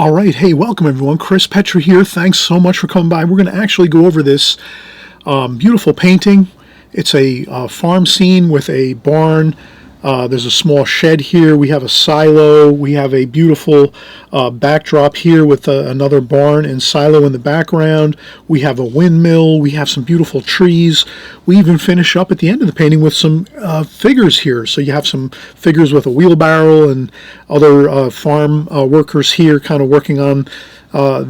All right, hey, welcome everyone. Chris Petri here. Thanks so much for coming by. We're going to actually go over this beautiful painting. It's a farm scene with a barn. There's a small shed here. We have a silo. We have a beautiful backdrop here with another barn and silo in the background. We have a windmill. We have some beautiful trees. We even finish up at the end of the painting with some figures here. So you have some figures with a wheelbarrow and other farm workers here kind of working on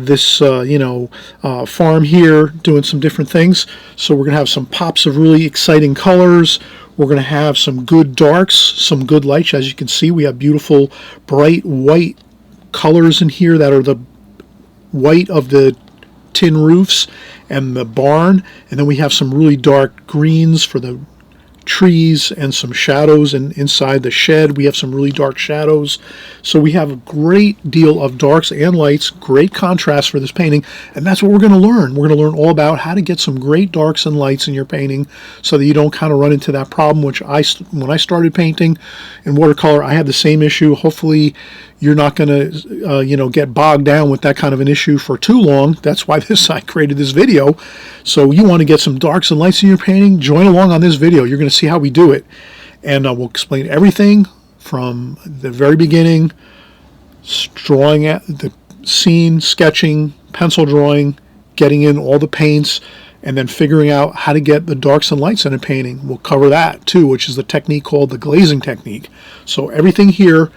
this farm here, doing some different things. So we're going to have some pops of really exciting colors. We're going to have some good darks, some good lights. As you can see, we have beautiful bright white colors in here that are the white of the tin roofs and the barn. And then we have some really dark greens for the trees and some shadows, and inside the shed we have some really dark shadows. So we have a great deal of darks and lights, great contrast for this painting, and that's what we're going to learn. We're going to learn all about how to get some great darks and lights in your painting so that you don't kind of run into that problem, which when I started painting in watercolor, I had the same issue. Hopefully you're not going to get bogged down with that kind of an issue for too long. That's why I created this video. So you want to get some darks and lights in your painting, join along on this video. You're going to see how we do it. And we'll explain everything from the very beginning, drawing at the scene, sketching, pencil drawing, getting in all the paints, and then figuring out how to get the darks and lights in a painting. We'll cover that too, which is the technique called the glazing technique. So everything here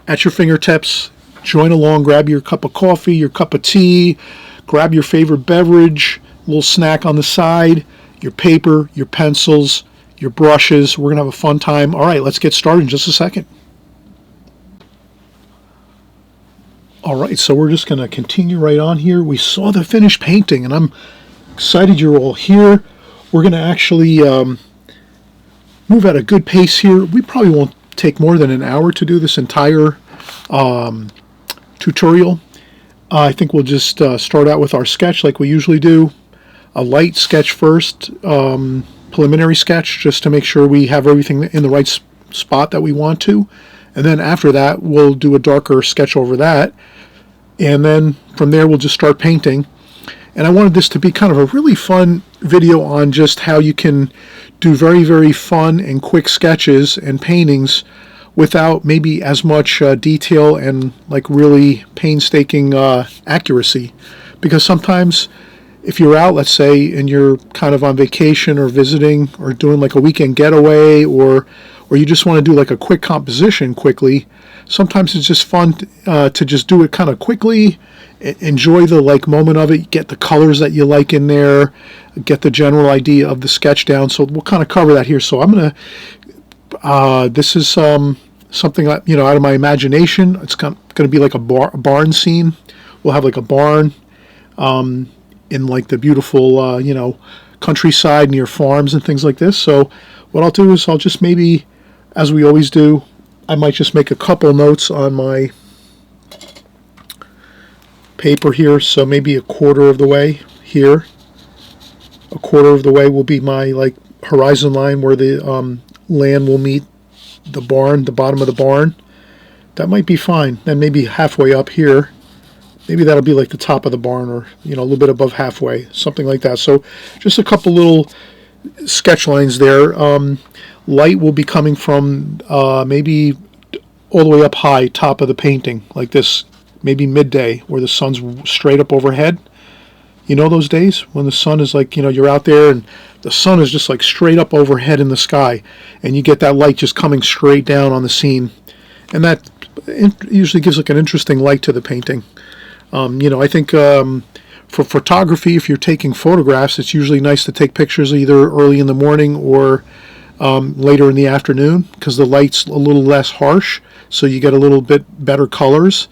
at your fingertips. Join along, grab your cup of coffee, your cup of tea, grab your favorite beverage, a little snack on the side, your paper, your pencils, your brushes. We're going to have a fun time. All right, let's get started in just a second. All right, so we're just going to continue right on here. We saw the finished painting, and I'm excited you're all here. We're going to actually move at a good pace here. We probably won't take more than an hour to do this entire tutorial. I think we'll just start out with our sketch like we usually do. A light sketch first, preliminary sketch, just to make sure we have everything in the right spot that we want to. And then after that, we'll do a darker sketch over that. And then from there, we'll just start painting. And I wanted this to be kind of a really fun video on just how you can do very, very fun and quick sketches and paintings without maybe as much detail and like really painstaking accuracy. Because sometimes if you're out, let's say, and you're kind of on vacation or visiting or doing like a weekend getaway, or you just want to do like a quick composition quickly, sometimes it's just fun to just do it kind of quickly, enjoy the moment of it, get the colors that you like in there, get the general idea of the sketch down. So we'll kind of cover that here. So I'm going to, this is something that, out of my imagination. It's going to be like a barn scene. We'll have like a barn in like the beautiful, countryside near farms and things like this. So what I'll do is I'll just maybe, as we always do, I might just make a couple notes on my paper here. So maybe a quarter of the way here. A quarter of the way will be my horizon line where the land will meet the barn, the bottom of the barn. That might be fine. Then maybe halfway up here, maybe that'll be like the top of the barn, or a little bit above halfway, something like that. So just a couple little sketch lines there. Light will be coming from maybe all the way up high, top of the painting, like this, maybe midday where the sun's straight up overhead. You know those days when the sun is you're out there and the sun is just like straight up overhead in the sky, and you get that light just coming straight down on the scene, and that usually gives an interesting light to the painting. I think for photography, if you're taking photographs, it's usually nice to take pictures either early in the morning or later in the afternoon, because the light's a little less harsh, so you get a little bit better colors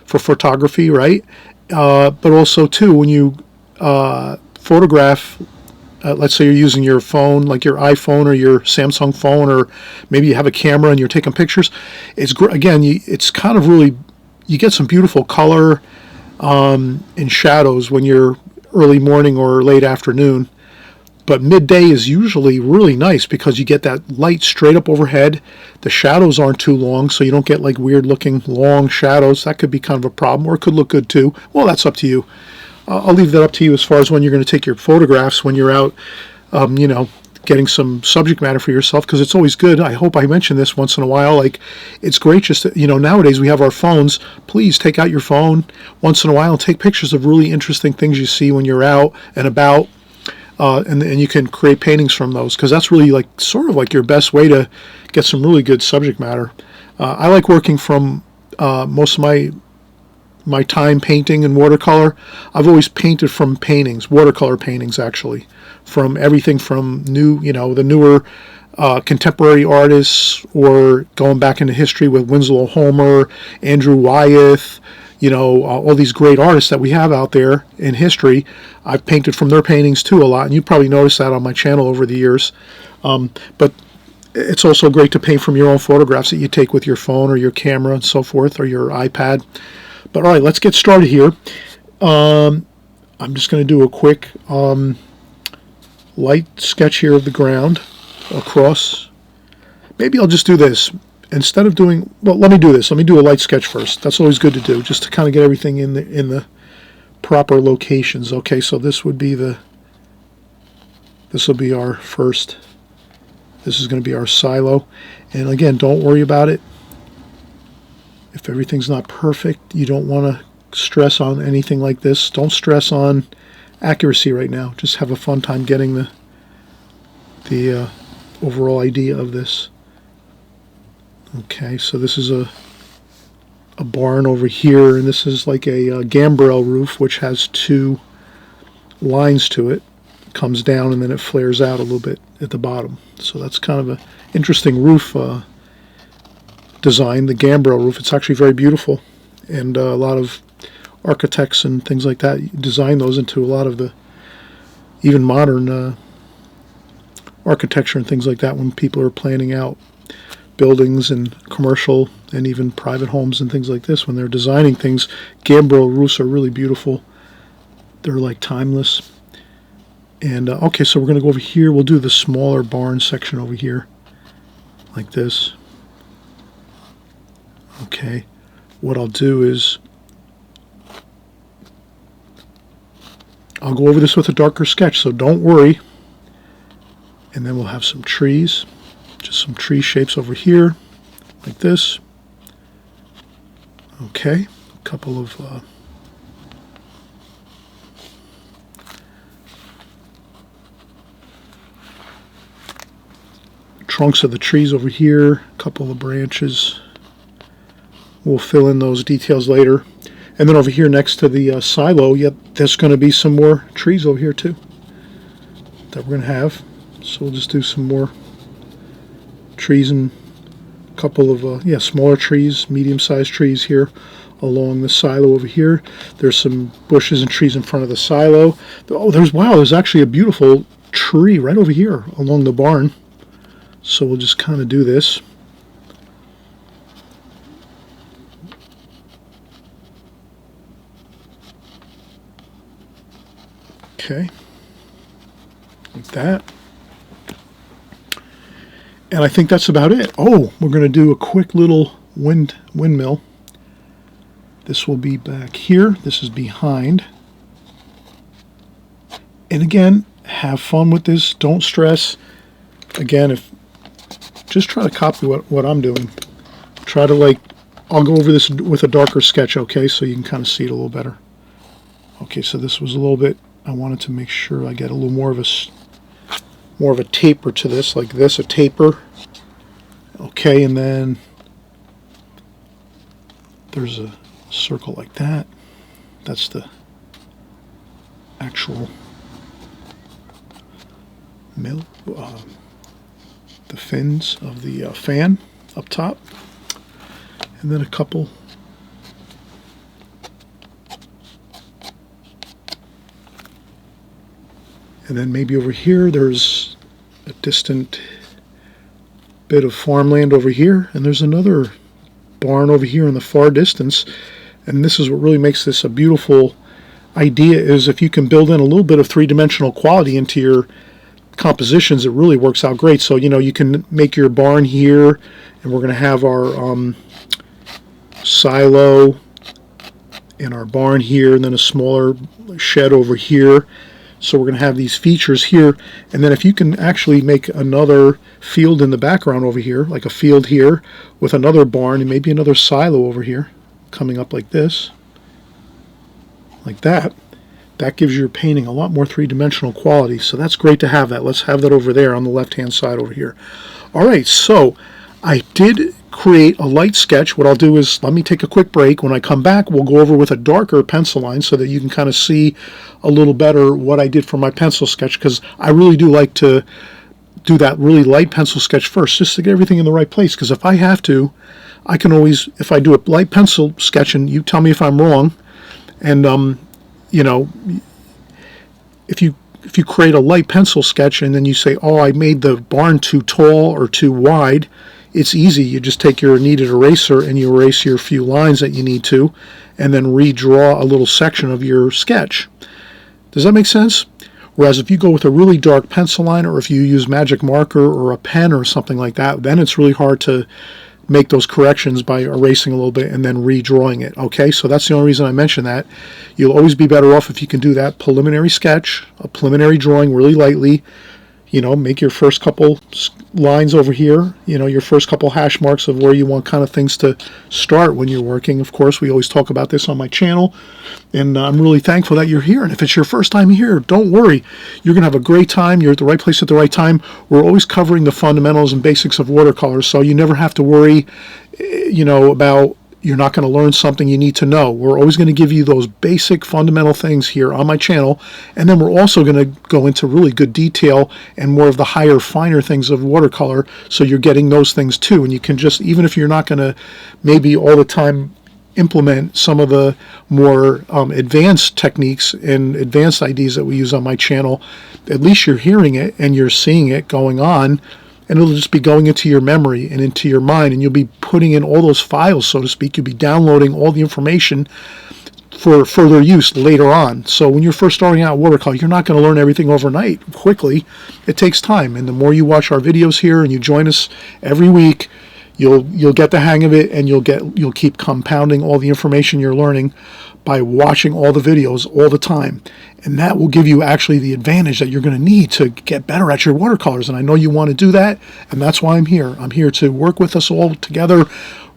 for photography, right? But also too, when you photograph, let's say you're using your phone, like your iPhone or your Samsung phone, or maybe you have a camera and you're taking pictures. It's again, it's kind of really, you get some beautiful color in shadows when you're early morning or late afternoon. But midday is usually really nice because you get that light straight up overhead. The shadows aren't too long, so you don't get like weird looking long shadows. That could be kind of a problem, or it could look good too. Well, that's up to you. I'll leave that up to you as far as when you're going to take your photographs when you're out, you know, getting some subject matter for yourself, because it's always good. I hope I mention this once in a while. Like, it's great just to, you know, nowadays we have our phones. Please take out your phone once in a while and take pictures of really interesting things you see when you're out and about. And you can create paintings from those, because that's really like sort of like your best way to get some really good subject matter. I like working from most of my time painting in watercolor. I've always painted from paintings, watercolor paintings actually, from everything from the newer contemporary artists, or going back into history with Winslow Homer, Andrew Wyeth, all these great artists that we have out there in history. I've painted from their paintings too a lot, and you probably noticed that on my channel over the years. But it's also great to paint from your own photographs that you take with your phone or your camera and so forth, or your iPad. But all right, let's get started here. I'm just going to do a quick light sketch here of the ground across. Maybe I'll just do this. Instead of doing, well, let me do this. Let me do a light sketch first. That's always good to do, just to kind of get everything in the proper locations. Okay, so this will be our first. This is going to be our silo. And again, don't worry about it. If everything's not perfect, you don't want to stress on anything like this. Don't stress on accuracy right now. Just have a fun time getting the overall idea of this. Okay, so this is a barn over here, and this is like a gambrel roof, which has two lines to it. It comes down and then it flares out a little bit at the bottom. So that's kind of an interesting roof design, the gambrel roof. It's actually very beautiful, and a lot of architects and things like that design those into a lot of the even modern architecture and things like that when people are planning out buildings and commercial and even private homes and things like this. When they're designing things, gambrel roofs are really beautiful. They're like timeless. And okay, so we're going to go over here. We'll do the smaller barn section over here like this. Okay, what I'll do is I'll go over this with a darker sketch, so don't worry. And then we'll have some trees. Just some tree shapes over here, like this. Okay, a couple of trunks of the trees over here, a couple of branches. We'll fill in those details later. And then over here next to the silo, yep, there's going to be some more trees over here too that we're going to have. So we'll just do some more trees and a couple of smaller trees, medium-sized trees here along the silo over here. There's some bushes and trees in front of the silo. Oh, there's actually a beautiful tree right over here along the barn. So we'll just kind of do this. Okay, like that. And I think that's about it. Oh, we're going to do a quick little windmill. This will be back here. This is behind. And again, have fun with this. Don't stress. Again, just try to copy what I'm doing. Try to I'll go over this with a darker sketch, okay, so you can kind of see it a little better. Okay, so this was a little bit, I wanted to make sure I get a little more of a taper to this, like this, a taper. Okay, and then there's a circle like that. That's the actual mill, the fins of the fan up top, and then a couple and then maybe over here there's a distant bit of farmland over here, and there's another barn over here in the far distance. And this is what really makes this a beautiful idea, is if you can build in a little bit of three-dimensional quality into your compositions, it really works out great. So, you know, you can make your barn here, and we're going to have our silo in our barn here, and then a smaller shed over here. So we're going to have these features here, and then if you can actually make another field in the background over here, like a field here with another barn and maybe another silo over here coming up like this, like that, that gives your painting a lot more three-dimensional quality. So that's great to have that. Let's have that over there on the left-hand side over here. All right, so I did create a light sketch. What I'll do is, let me take a quick break. When I come back, we'll go over with a darker pencil line so that you can kind of see a little better what I did for my pencil sketch, because I really do like to do that really light pencil sketch first, just to get everything in the right place. Because if I have to, I can always, if I do a light pencil sketch and you tell me if I'm wrong, and you know, if you create a light pencil sketch and then you say, oh, I made the barn too tall or too wide, it's easy. You just take your kneaded eraser and you erase your few lines that you need to, and then redraw a little section of your sketch. Does that make sense? Whereas if you go with a really dark pencil line, or if you use magic marker or a pen or something like that, then it's really hard to make those corrections by erasing a little bit and then redrawing it. Okay, so that's the only reason I mention that. You'll always be better off if you can do that preliminary sketch, a preliminary drawing really lightly. You know, make your first couple lines over here, you know, your first couple hash marks of where you want kind of things to start when you're working. Of course, we always talk about this on my channel, and I'm really thankful that you're here. And if it's your first time here, don't worry. You're going to have a great time. You're at the right place at the right time. We're always covering the fundamentals and basics of watercolors, so you never have to worry, you know, about you're not going to learn something you need to know. We're always going to give you those basic fundamental things here on my channel, and then we're also going to go into really good detail and more of the higher, finer things of watercolor, so you're getting those things too. And you can just, even if you're not going to maybe all the time implement some of the more advanced techniques and advanced ideas that we use on my channel, at least you're hearing it and you're seeing it going on, and it'll just be going into your memory and into your mind, and you'll be putting in all those files, so to speak. You'll be downloading all the information for further use later on. So when you're first starting out watercolor, you're not going to learn everything overnight quickly. It takes time, and the more you watch our videos here and you join us every week, you'll get the hang of it, and you'll keep compounding all the information you're learning by watching all the videos all the time. And that will give you actually the advantage that you're going to need to get better at your watercolors. And I know you want to do that, and that's why I'm here. I'm here to work with us all together.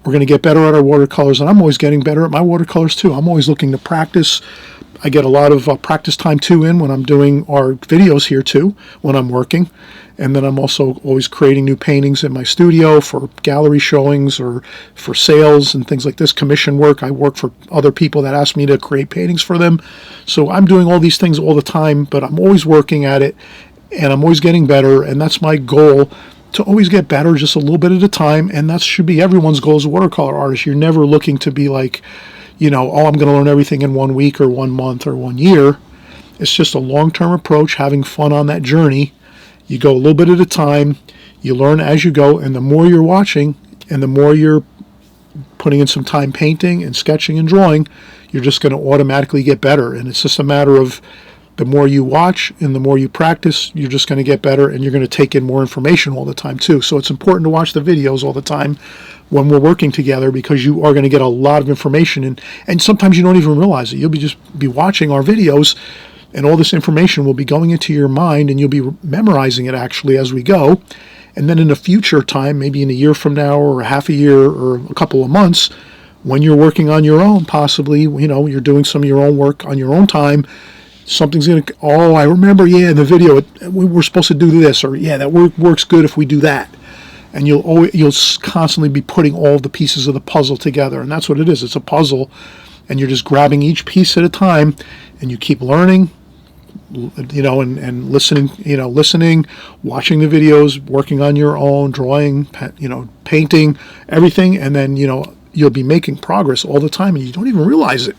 We're going to get better at our watercolors, and I'm always getting better at my watercolors too. I'm always looking to practice. I get a lot of practice time too in when I'm doing our videos here too, when I'm working. And then I'm also always creating new paintings in my studio for gallery showings or for sales and things like this, commission work. I work for other people that ask me to create paintings for them. So I'm doing all these things all the time, but I'm always working at it, and I'm always getting better, and that's my goal, to always get better just a little bit at a time. And that should be everyone's goal as a watercolor artist. You're never looking to be like, you know, oh, I'm going to learn everything in 1 week or 1 month or 1 year. It's just a long-term approach, having fun on that journey. You go a little bit at a time, you learn as you go, and the more you're watching and the more you're putting in some time painting and sketching and drawing, you're just going to automatically get better. And it's just a matter of the more you watch and the more you practice, you're just going to get better, and you're going to take in more information all the time too. So it's important to watch the videos all the time when we're working together, because you are going to get a lot of information, and sometimes you don't even realize it. You'll just be watching our videos, and all this information will be going into your mind, and you'll be memorizing it actually as we go. And then in a future time, maybe in a year from now or a half a year or a couple of months, when you're working on your own, possibly, you know, you're doing some of your own work on your own time, something's going to, oh, I remember, yeah, in the video, we were supposed to do this, or yeah, that works good if we do that. And you'll constantly be putting all the pieces of the puzzle together. And that's what it is. It's a puzzle, and you're just grabbing each piece at a time, and you keep learning, you know, and listening, watching the videos, working on your own, drawing, you know, painting, everything. And then, you know, you'll be making progress all the time, and you don't even realize it.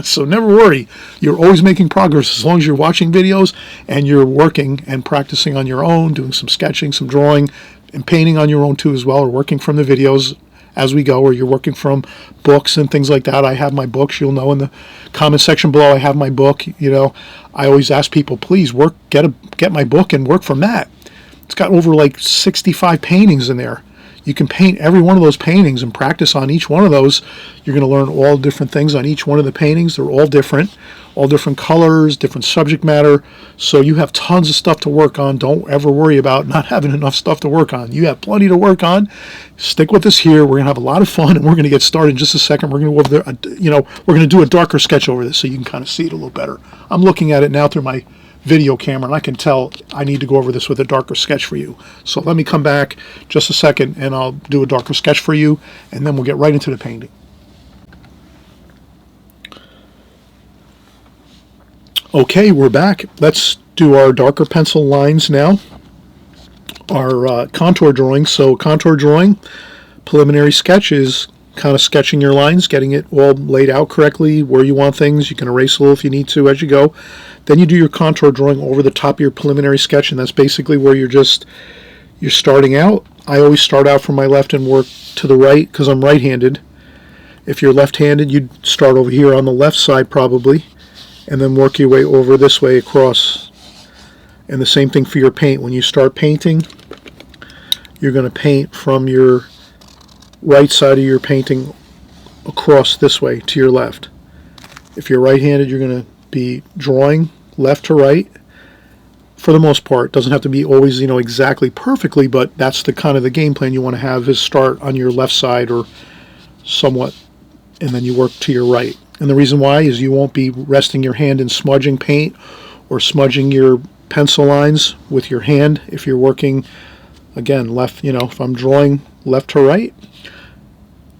So never worry. You're always making progress as long as you're watching videos and you're working and practicing on your own, doing some sketching, some drawing, and painting on your own too as well, or working from the videos as we go, or you're working from books and things like that. I have my books. You'll know in the comment section below I have my book. You know, I always ask people, please get my book and work from that. It's got over like 65 paintings in there. You can paint every one of those paintings and practice on each one of those. You're going to learn all different things on each one of the paintings. They're all different colors, different subject matter. So you have tons of stuff to work on. Don't ever worry about not having enough stuff to work on. You have plenty to work on. Stick with us here. We're going to have a lot of fun, and we're going to get started in just a second. We're going to go over there, we're going to do a darker sketch over this so you can kind of see it a little better. I'm looking at it now through my video camera, and I can tell I need to go over this with a darker sketch for you. So let me come back just a second and I'll do a darker sketch for you, and then we'll get right into the painting. Okay, we're back. Let's do our darker pencil lines now. Our contour drawing. So contour drawing, preliminary sketch is kind of sketching your lines, getting it all laid out correctly, where you want things. You can erase a little if you need to as you go. Then you do your contour drawing over the top of your preliminary sketch, and that's basically where you're starting out. I always start out from my left and work to the right because I'm right-handed. If you're left-handed, you'd start over here on the left side probably, and then work your way over this way across. And the same thing for your paint. When you start painting, you're going to paint from your right side of your painting across this way to your left. If you're right-handed, you're going to be drawing left to right for the most part. It doesn't have to be always, exactly perfectly, but that's the kind of the game plan you want to have, is start on your left side or somewhat, and then you work to your right. And the reason why is you won't be resting your hand and smudging paint or smudging your pencil lines with your hand if you're working, again, left, if I'm drawing left to right,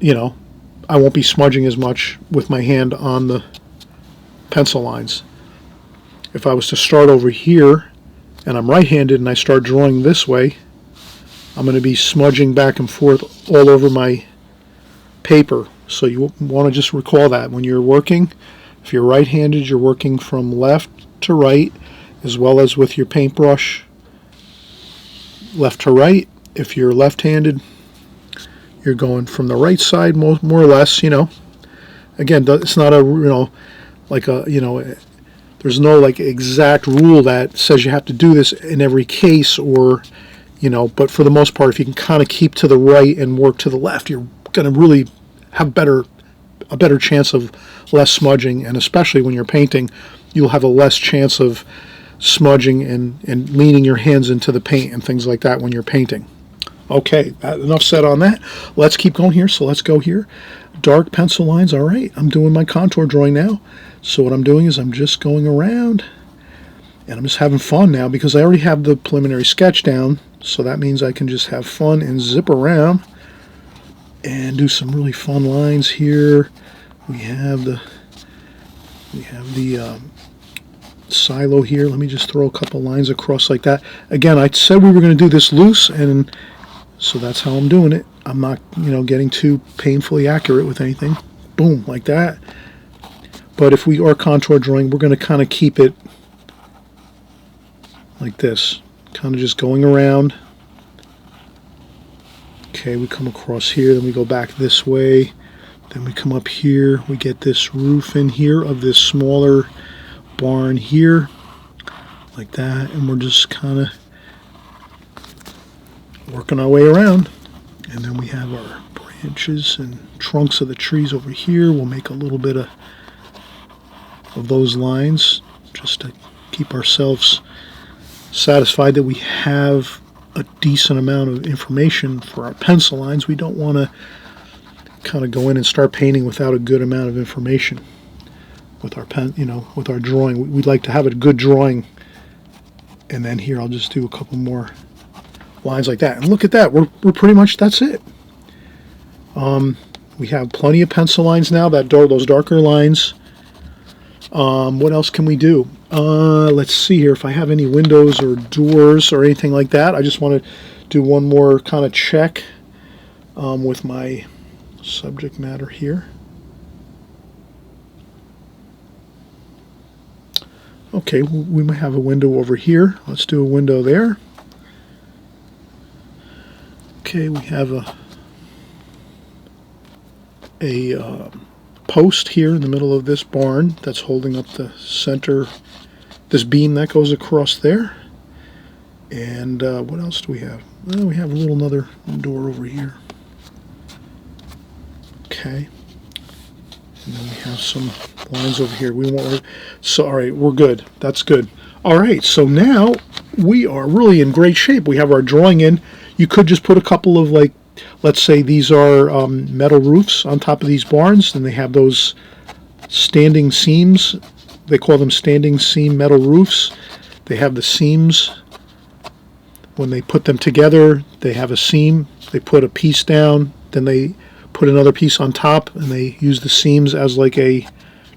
I won't be smudging as much with my hand on the pencil lines. If I was to start over here and I'm right-handed and I start drawing this way, I'm going to be smudging back and forth all over my paper. So you want to just recall that when you're working, if you're right-handed, you're working from left to right, as well as with your paintbrush left to right. If you're left-handed, you're going from the right side more or less. Again, it's not a there's no like exact rule that says you have to do this in every case, or but for the most part, if you can kind of keep to the right and work to the left, you're going to really have a better chance of less smudging. And especially when you're painting, you'll have a less chance of smudging and leaning your hands into the paint and things like that when you're painting. Okay, enough said on that. Let's keep going here. So let's go here. Dark pencil lines. All right, I'm doing my contour drawing now. So what I'm doing is I'm just going around, and I'm just having fun now because I already have the preliminary sketch down. So that means I can just have fun and zip around and do some really fun lines here. We have the silo here. Let me just throw a couple lines across like that. Again, I said we were going to do this loose, and so that's how I'm doing it. I'm not, getting too painfully accurate with anything. Boom, like that. But if we are contour drawing, we're going to kind of keep it like this. Kind of just going around. Okay, we come across here, then we go back this way. Then we come up here. We get this roof in here of this smaller barn here. Like that. And we're just kind of working our way around. And then we have our branches and trunks of the trees over here. We'll make a little bit of those lines just to keep ourselves satisfied that we have a decent amount of information for our pencil lines. We don't want to kind of go in and start painting without a good amount of information with our pen, with our drawing. We'd like to have a good drawing. And then here I'll just do a couple more lines like that. And look at that. We're pretty much, that's it. We have plenty of pencil lines now, those darker lines. What else can we do? Let's see here if I have any windows or doors or anything like that. I just want to do one more kind of check with my subject matter here. Okay, we might have a window over here. Let's do a window there. Okay, we have a a post here in the middle of this barn that's holding up the center, this beam that goes across there. And what else do we have? Well, we have a little another door over here. Okay. And then we have some lines over here. We want, so all right, we're good. That's good. All right, so now we are really in great shape. We have our drawing in. You could just put a couple of, like, let's say these are metal roofs on top of these barns, and they have those standing seams. They call them standing seam metal roofs. They have the seams. When they put them together, they have a seam. They put a piece down, then they put another piece on top, and they use the seams as like a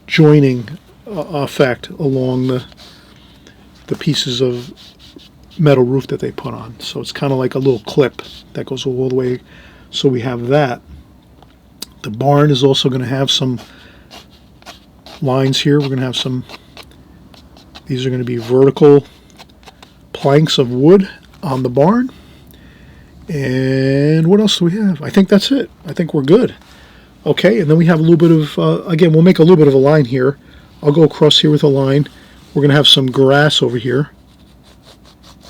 joining effect along the pieces of metal roof that they put on. So it's kind of like a little clip that goes all the way. So we have that. The barn is also going to have some lines here. We're going to have some, these are going to be vertical planks of wood on the barn. And what else do we have? I think that's it. I think we're good. Okay, and then we have a little bit of, again, we'll make a little bit of a line here. I'll go across here with a line. We're going to have some grass over here.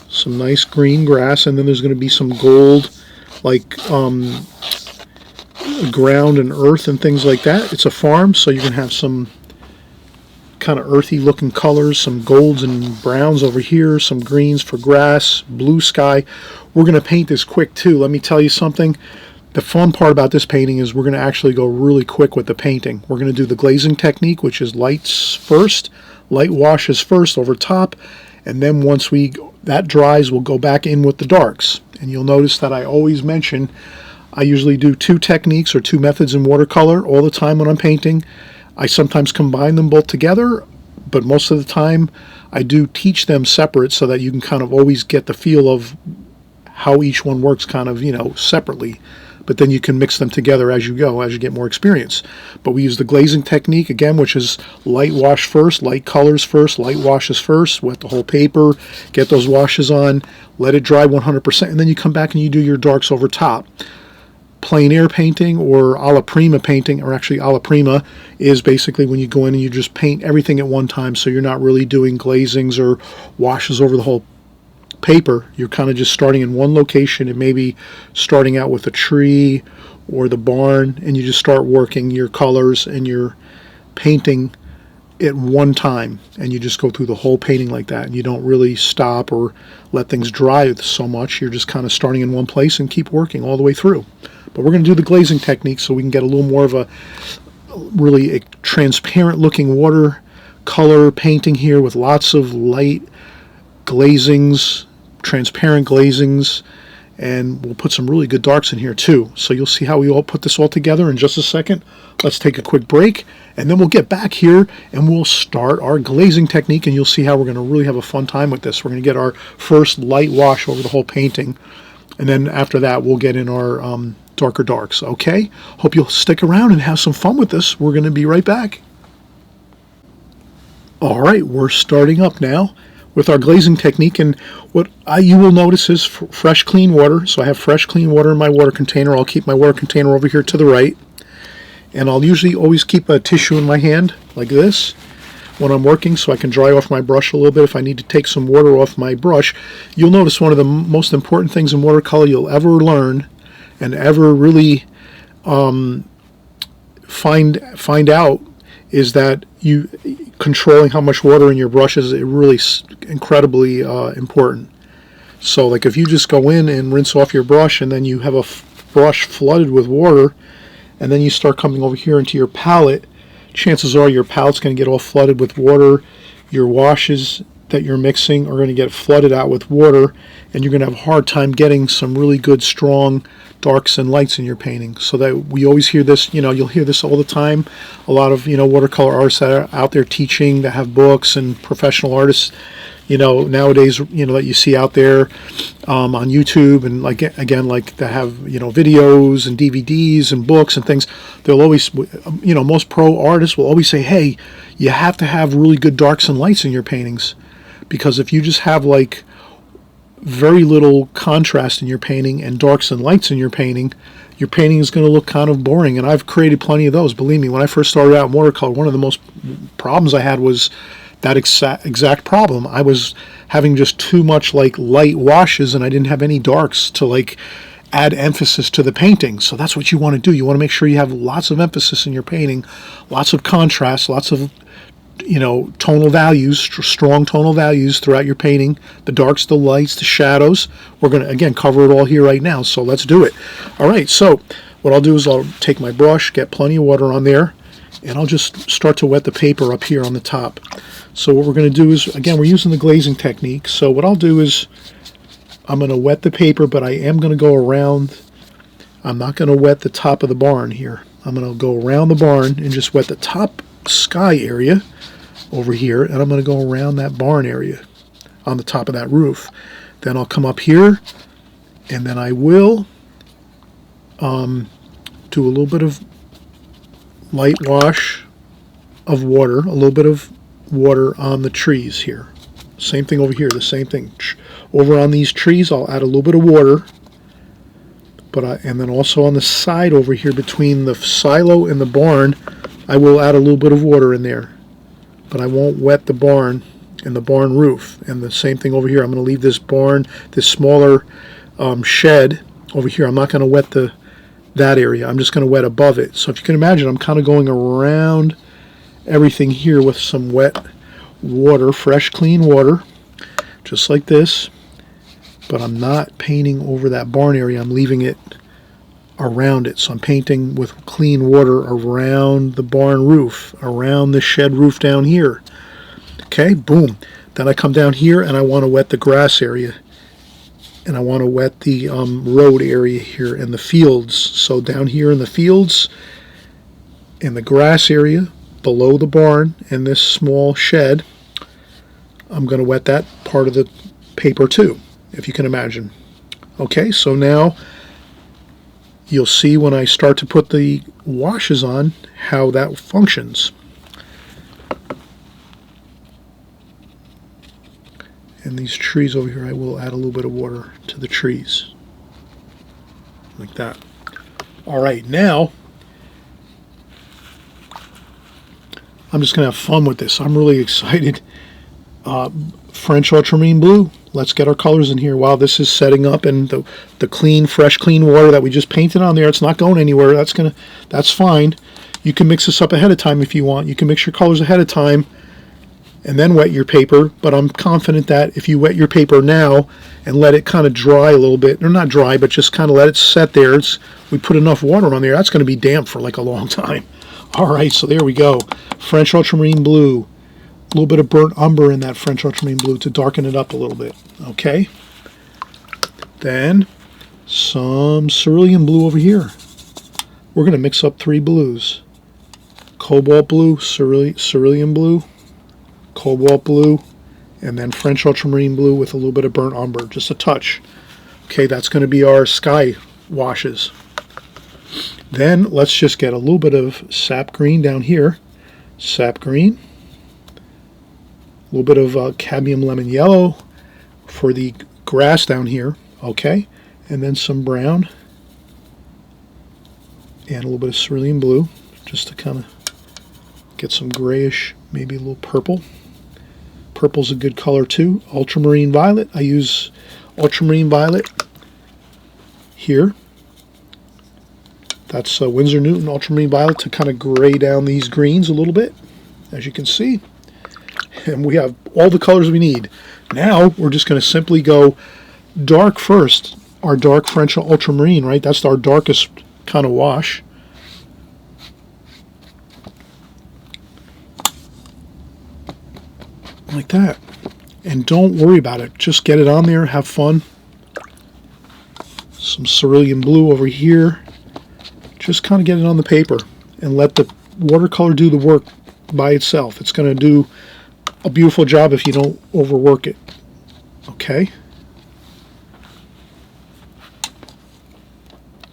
Some nice green grass, and then there's going to be some gold, like ground and earth and things like that. It's a farm, so you're going to have some kind of earthy looking colors, some golds and browns over here, some greens for grass, blue sky. We're going to paint this quick too. Let me tell you something. The fun part about this painting is we're going to actually go really quick with the painting. We're going to do the glazing technique, which is lights first, light washes first over top, and then once that dries, we'll go back in with the darks. And you'll notice that I always mention I usually do 2 techniques or 2 methods in watercolor all the time when I'm painting. I sometimes combine them both together, but most of the time I do teach them separate so that you can kind of always get the feel of how each one works kind of, separately. But then you can mix them together as you go, as you get more experience. But we use the glazing technique, again, which is light wash first, light colors first, light washes first, wet the whole paper, get those washes on, let it dry 100%, and then you come back and you do your darks over top. Plein air painting or alla prima painting, or actually alla prima, is basically when you go in and you just paint everything at one time, so you're not really doing glazings or washes over the whole paper. You're kind of just starting in one location and maybe starting out with a tree or the barn, and you just start working your colors and your painting at one time, and you just go through the whole painting like that, and you don't really stop or let things dry so much. You're just kind of starting in one place and keep working all the way through. But we're going to do the glazing technique so we can get a little more of a really transparent looking watercolor painting here with lots of light glazings, transparent glazings, and we'll put some really good darks in here too. So you'll see how we all put this all together in just a second. Let's take a quick break, and then we'll get back here and we'll start our glazing technique, and you'll see how we're going to really have a fun time with this. We're going to get our first light wash over the whole painting, and then after that we'll get in our darker darks. Okay? Hope you'll stick around and have some fun with this. We're going to be right back. All right, we're starting up now with our glazing technique, and what you will notice is fresh clean water. So I have fresh clean water in my water container. I'll keep my water container over here to the right, and I'll usually always keep a tissue in my hand like this when I'm working so I can dry off my brush a little bit if I need to take some water off my brush. You'll notice one of the most important things in watercolor you'll ever learn and ever really find out is that you controlling how much water in your brush is really incredibly important. So like if you just go in and rinse off your brush and then you have a brush flooded with water and then you start coming over here into your palette, chances are your palette's going to get all flooded with water. Your washes that you're mixing are going to get flooded out with water, and you're going to have a hard time getting some really good strong darks and lights in your painting. So that we always hear this, you'll hear this all the time. A lot of watercolor artists that are out there teaching, that have books, and professional artists nowadays that you see out there on YouTube, and like that have videos and DVDs and books and things. They'll always most pro artists will always say, hey, you have to have really good darks and lights in your paintings, because if you just have like very little contrast in your painting and darks and lights in your painting is going to look kind of boring. And I've created plenty of those. Believe me, when I first started out in watercolor, one of the most problems I had was that exact problem. I was having just too much like light washes, and I didn't have any darks to like add emphasis to the painting. So that's what you want to do. You want to make sure you have lots of emphasis in your painting, lots of contrast, lots of tonal values, strong tonal values throughout your painting, the darks, the lights, the shadows. We're going to, again, cover it all here right now, so let's do it. All right, so what I'll do is I'll take my brush, get plenty of water on there, and I'll just start to wet the paper up here on the top. So what we're going to do is, again, we're using the glazing technique, so what I'll do is I'm going to wet the paper, but I am going to go around. I'm not going to wet the top of the barn here. I'm going to go around the barn and just wet the top sky area over here, and I'm going to go around that barn area on the top of that roof. Then I'll come up here, and then I will do a little bit of light wash of water, a little bit of water on the trees here. Same thing over here, the same thing. Over on these trees, I'll add a little bit of water, and then also on the side over here between the silo and the barn, I will add a little bit of water in there. But I won't wet the barn and the barn roof. And the same thing over here. I'm going to leave this barn, this smaller shed over here. I'm not going to wet that area. I'm just going to wet above it. So if you can imagine, I'm kind of going around everything here with some wet water, fresh, clean water, just like this. But I'm not painting over that barn area. I'm leaving it around it. So I'm painting with clean water around the barn roof, around the shed roof down here. Okay, boom. Then I come down here and I want to wet the grass area. And I want to wet the road area here and the fields. So down here in the fields, in the grass area, below the barn and this small shed, I'm going to wet that part of the paper too, if you can imagine. Okay, so now you'll see when I start to put the washes on how that functions. And these trees over here, I will add a little bit of water to the trees. Like that. All right, now I'm just going to have fun with this. I'm really excited. French ultramarine blue. Let's get our colors in here while this is setting up, and the clean, fresh, clean water that we just painted on there, it's not going anywhere. That's fine. You can mix this up ahead of time if you want. You can mix your colors ahead of time and then wet your paper, but I'm confident that if you wet your paper now and let it kind of dry a little bit, or not dry, but just kind of let it set there, we put enough water on there, that's going to be damp for like a long time. All right, so there we go. French ultramarine blue. A little bit of burnt umber in that French ultramarine blue to darken it up a little bit. Okay. Then some cerulean blue over here. We're going to mix up 3 blues. Cobalt blue, cerulean blue, cobalt blue, and then French ultramarine blue with a little bit of burnt umber, just a touch. Okay, that's going to be our sky washes. Then let's just get a little bit of sap green down here. Sap green. A little bit of cadmium lemon yellow for the grass down here. Okay, and then some brown and a little bit of cerulean blue just to kind of get some grayish, maybe a little purple. Purple's a good color too. Ultramarine violet. I use ultramarine violet here. That's Winsor Newton ultramarine violet to kind of gray down these greens a little bit, as you can see. And we have all the colors we need. Now we're just going to simply go dark first. Our dark French ultramarine, right? That's our darkest kind of wash. Like that. And don't worry about it. Just get it on there. Have fun. Some cerulean blue over here. Just kind of get it on the paper and let the watercolor do the work by itself. It's going to do a beautiful job if you don't overwork it. Okay.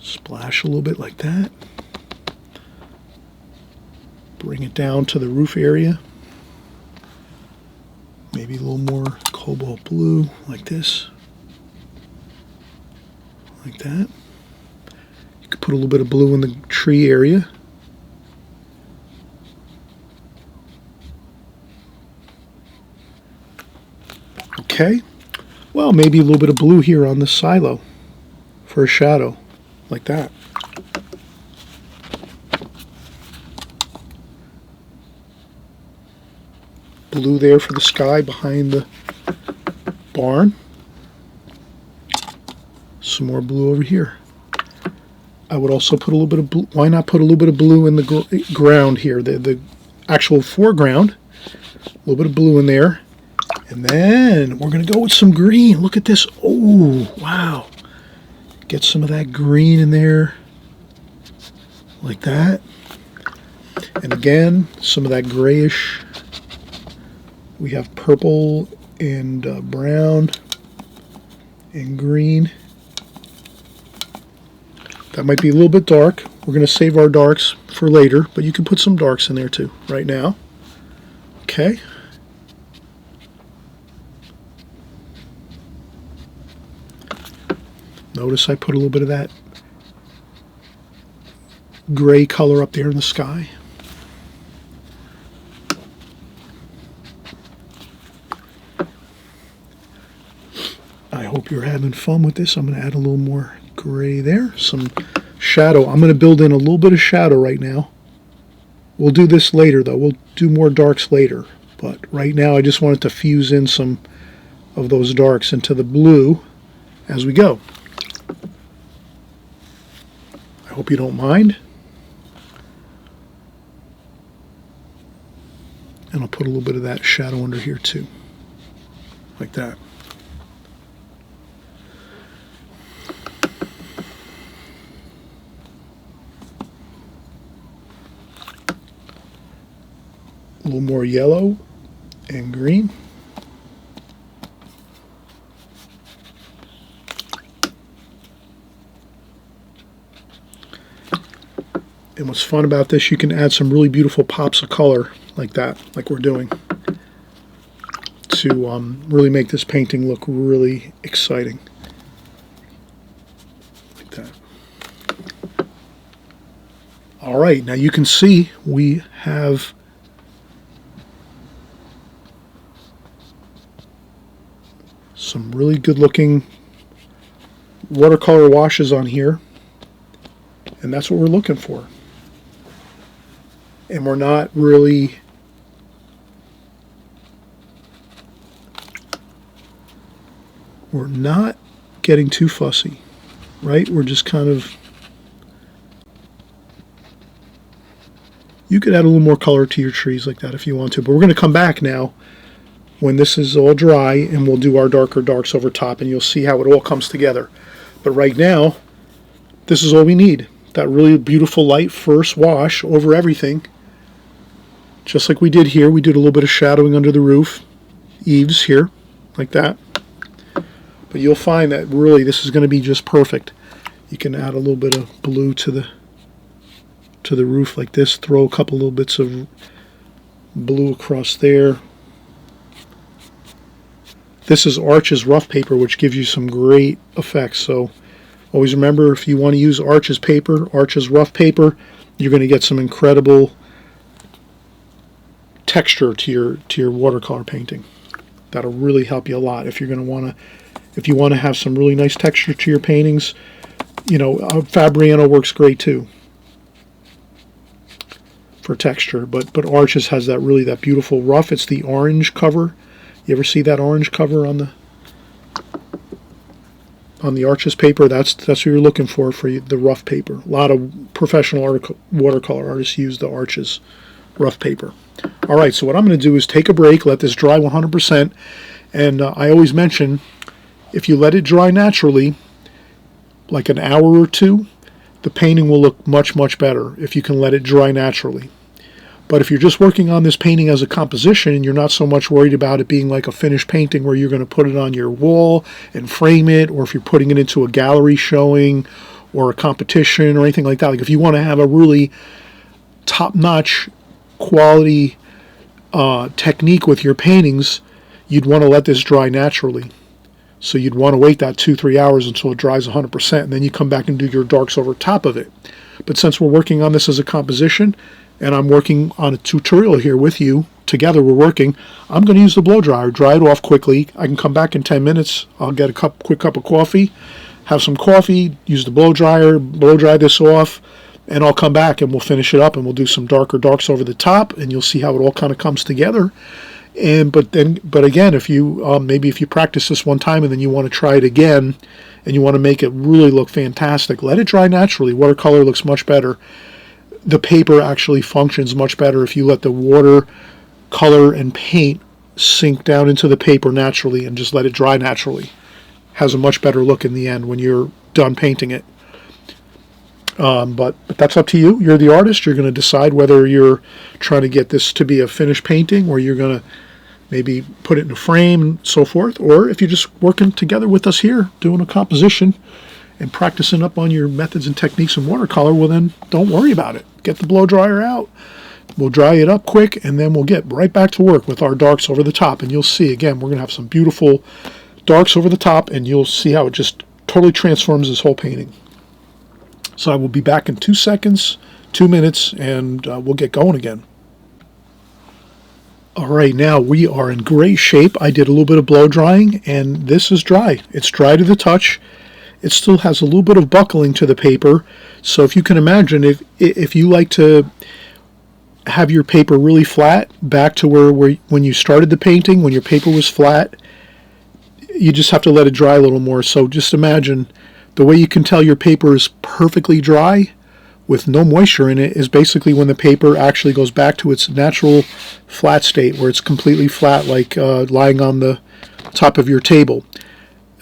Splash a little bit like that. Bring it down to the roof area. Maybe a little more cobalt blue like this. like that. You could put a little bit of blue in the tree area. Okay, well, maybe a little bit of blue here on the silo for a shadow, like that. Blue there for the sky behind the barn. Some more blue over here. I would also put a little bit of blue. Why not put a little bit of blue in the ground here, the actual foreground. A little bit of blue in there. And then we're going to go with some green. Look at this. Oh, wow. Get some of that green in there. Like that. And again, some of that grayish. We have purple and brown and green. That might be a little bit dark. We're going to save our darks for later, but you can put some darks in there too right now. Okay. Notice I put a little bit of that gray color up there in the sky. I hope you're having fun with this. I'm going to add a little more gray there. Some shadow. I'm going to build in a little bit of shadow right now. We'll do this later though. We'll do more darks later. But right now I just wanted to fuse in some of those darks into the blue as we go. I hope you don't mind. And I'll put a little bit of that shadow under here too. Like that. A little more yellow and green. And what's fun about this, you can add some really beautiful pops of color like that, like we're doing, to really make this painting look really exciting. Like that. All right, now you can see we have some really good looking watercolor washes on here, and that's what we're looking for. And we're not really getting too fussy, right? We're just kind of, you could add a little more color to your trees like that if you want to, but we're going to come back now when this is all dry and we'll do our darker darks over top and you'll see how it all comes together. But right now, this is all we need. That really beautiful light first wash over everything. Just like we did here, we did a little bit of shadowing under the roof, eaves here, like that. But you'll find that really this is going to be just perfect. You can add a little bit of blue to the roof like this. Throw a couple little bits of blue across there. This is Arches rough paper, which gives you some great effects. So always remember, if you want to use Arches paper, Arches rough paper, you're going to get some incredible texture to your watercolor painting. That'll really help you a lot if you want to have some really nice texture to your paintings. You know, Fabriano works great too for texture, but Arches has that beautiful rough. It's the orange cover. You ever see that orange cover on the Arches paper? That's what you're looking for the rough paper. A lot of professional watercolor artists use the Arches rough paper. All right, so what I'm going to do is take a break, let this dry 100%, and I always mention, if you let it dry naturally, like an hour or two, the painting will look much, much better if you can let it dry naturally. But if you're just working on this painting as a composition and you're not so much worried about it being like a finished painting where you're going to put it on your wall and frame it, or if you're putting it into a gallery showing or a competition or anything like that, like if you want to have a really top-notch quality technique with your paintings, you'd want to let this dry naturally. So you'd want to wait that 2-3 hours until it dries 100%, and then you come back and do your darks over top of it. But since we're working on this as a composition, and I'm working on a tutorial here with you, together we're working, I'm going to use the blow dryer, dry it off quickly. I can come back in 10 minutes. I'll get a quick cup of coffee, have some coffee, use the blow dryer, blow dry this off, and I'll come back and we'll finish it up and we'll do some darks over the top, and you'll see how it all kind of comes together. But again, if you maybe if you practice this one time and then you want to try it again and you want to make it really look fantastic, let it dry naturally. Watercolor looks much better. The paper actually functions much better if you let the water, color, and paint sink down into the paper naturally and just let it dry naturally. Has a much better look in the end when you're done painting it. But that's up to you. You're the artist. You're going to decide whether you're trying to get this to be a finished painting, or you're going to maybe put it in a frame and so forth, or if you're just working together with us here doing a composition and practicing up on your methods and techniques in watercolor, well then don't worry about it. Get the blow dryer out. We'll dry it up quick, and then we'll get right back to work with our darks over the top. And you'll see, again, we're going to have some beautiful darks over the top, and you'll see how it just totally transforms this whole painting. So I will be back in 2 seconds, 2 minutes, and we'll get going again. All right, now we are in great shape. I did a little bit of blow drying, and this is dry. It's dry to the touch. It still has a little bit of buckling to the paper. So if you can imagine, if you like to have your paper really flat, back to where when you started the painting, when your paper was flat, you just have to let it dry a little more. So just imagine the way you can tell your paper is perfectly dry with no moisture in it is basically when the paper actually goes back to its natural flat state, where it's completely flat, like lying on the top of your table.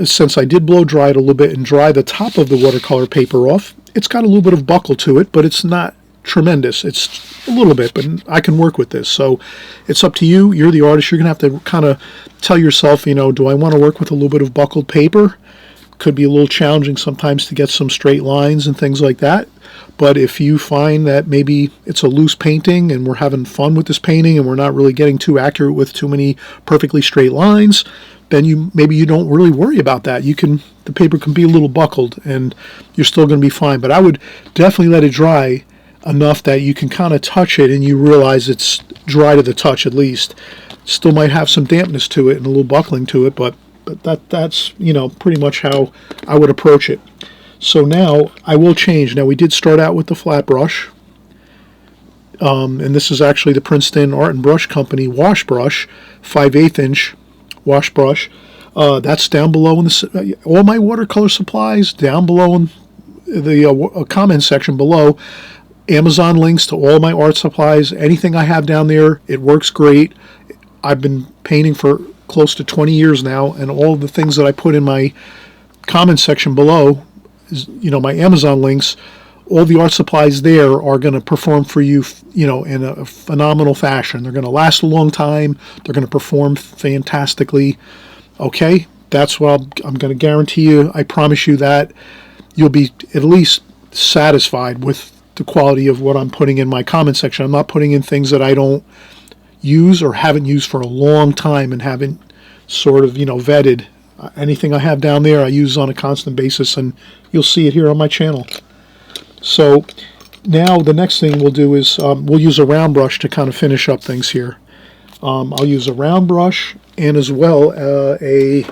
Since I did blow dry it a little bit and dry the top of the watercolor paper off, it's got a little bit of buckle to it, but it's not tremendous. It's a little bit, but I can work with this. So it's up to you. You're the artist. You're going to have to kind of tell yourself, do I want to work with a little bit of buckled paper? Could be a little challenging sometimes to get some straight lines and things like that. But if you find that maybe it's a loose painting and we're having fun with this painting and we're not really getting too accurate with too many perfectly straight lines, then maybe you don't really worry about that. The paper can be a little buckled and you're still going to be fine. But I would definitely let it dry enough that you can kind of touch it and you realize it's dry to the touch at least. Still might have some dampness to it and a little buckling to it, but that's pretty much how I would approach it. So now I will change. Now we did start out with the flat brush, and this is actually the Princeton Art and Brush Company wash brush, 5/8 inch wash brush. That's down below in all my watercolor supplies down below in the comment section below. Amazon links to all my art supplies. Anything I have down there, it works great. I've been painting for close to 20 years now, and all the things that I put in my comment section below is, my Amazon links. All the art supplies there are going to perform for you, in a phenomenal fashion. They're going to last a long time. They're going to perform fantastically. Okay, that's what I'm going to guarantee you. I promise you that you'll be at least satisfied with the quality of what I'm putting in my comment section. I'm not putting in things that I don't use or haven't used for a long time and haven't sort of, vetted. Anything I have down there I use on a constant basis, and you'll see it here on my channel. So now the next thing we'll do is we'll use a round brush to kind of finish up things here. I'll use a round brush and as well a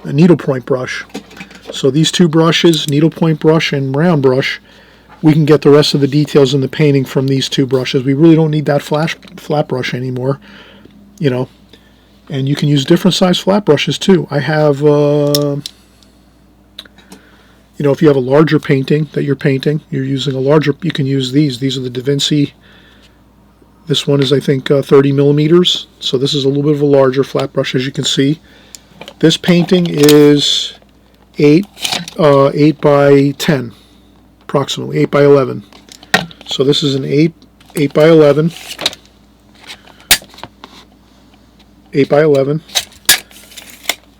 needlepoint brush. So these two brushes, needlepoint brush and round brush, we can get the rest of the details in the painting from these two brushes. We really don't need that flat brush anymore, and you can use different size flat brushes too. I have, if you have a larger painting that you're painting, you're using a larger, you can use these. These are the Da Vinci. This one is, I think, 30 millimeters. So this is a little bit of a larger flat brush, as you can see. This painting is 8 by 10. Approximately 8 by 11. So this is an 8 by 11. 8 by 11.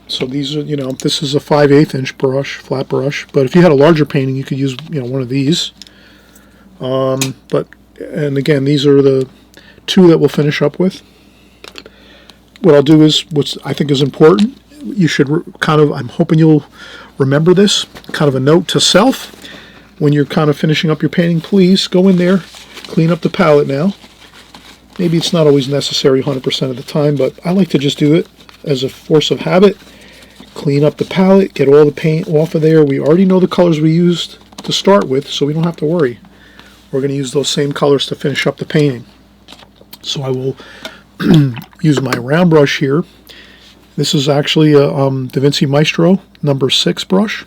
So these are, this is a 5/8 inch brush, flat brush. But if you had a larger painting, you could use, one of these. And again, these are the two that we'll finish up with. What I'll do is, what I think is important, you should I'm hoping you'll remember this, kind of a note to self. When you're kind of finishing up your painting, please go in there, clean up the palette now. Maybe it's not always necessary 100% of the time, but I like to just do it as a force of habit. Clean up the palette, get all the paint off of there. We already know the colors we used to start with, so we don't have to worry. We're going to use those same colors to finish up the painting. So I will use my round brush here. This is actually a Da Vinci Maestro number 6 brush.